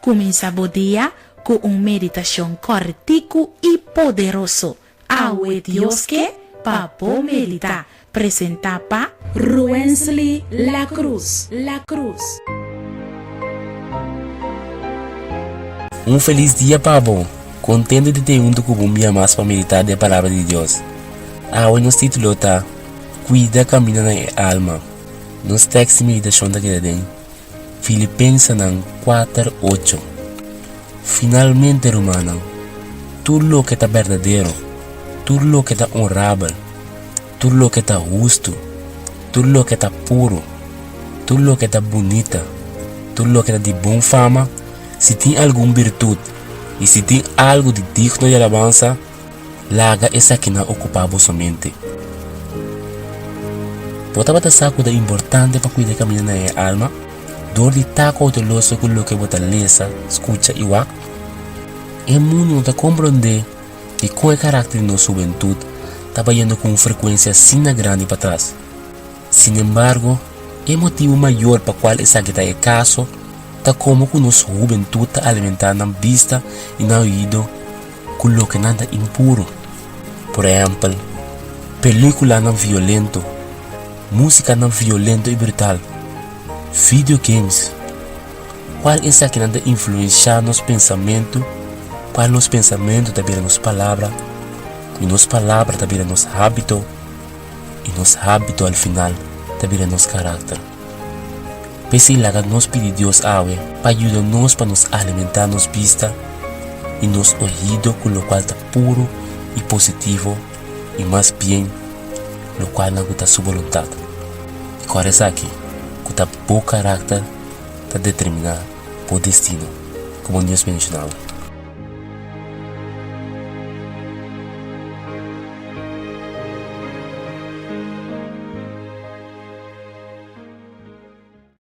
Comenzamos día con un meditación Kòrtiku y Poderoso. Awe Dios que papo medita. Presentá pa Ruwensley la Cruz. Un feliz día, pavo. Contento de ter junto com um dia mais para meditar da palavra de Deus. Hoje nos Titulo tá Kuida Kaminda na Alma. Nos Teksto Meditashon daquele dia. Filipensenan 4:8. Finalmente, rumannan. Titulo que tá bèrdadero. Titulo que tá onorabel. Titulo que tá hustu. Titulo que tá puru. Titulo que tá bunita. Titulo que tá de boa fama. Se tem algum birtut e se tem algo de digno de alabansa, laga esakinan okupá somente. Bota bata saco da importante para cuidar Kaminda na alma, dor de estar cauteloso com o que bota lesa, escuta e wak. É muito compreender que com o caráter de nossa juventude, estava indo com frequência assim grande para trás. Sin embargo, é motivo maior para qual essa que é caso, tá como que nossa juventude está alimentada na vista e na ouvido com o que nada impuro. Por exemplo, película não violento, música não violenta e brutal, videogames. Qual essa que nada influenciar nos pensamentos, qual nos pensamentos também nos palavras, e nos palavras também nos hábitos, e nos hábitos ao final também nos caráter. Pese laga nos pedir Deus awe para ajudar-nos para nos alimentar nos vista e nos ouvido com o qual está puro e positivo e mais bem, o qual não está sua vontade. E com isso aqui, que está bom caráter, está determinado por destino, como Deus mencionou.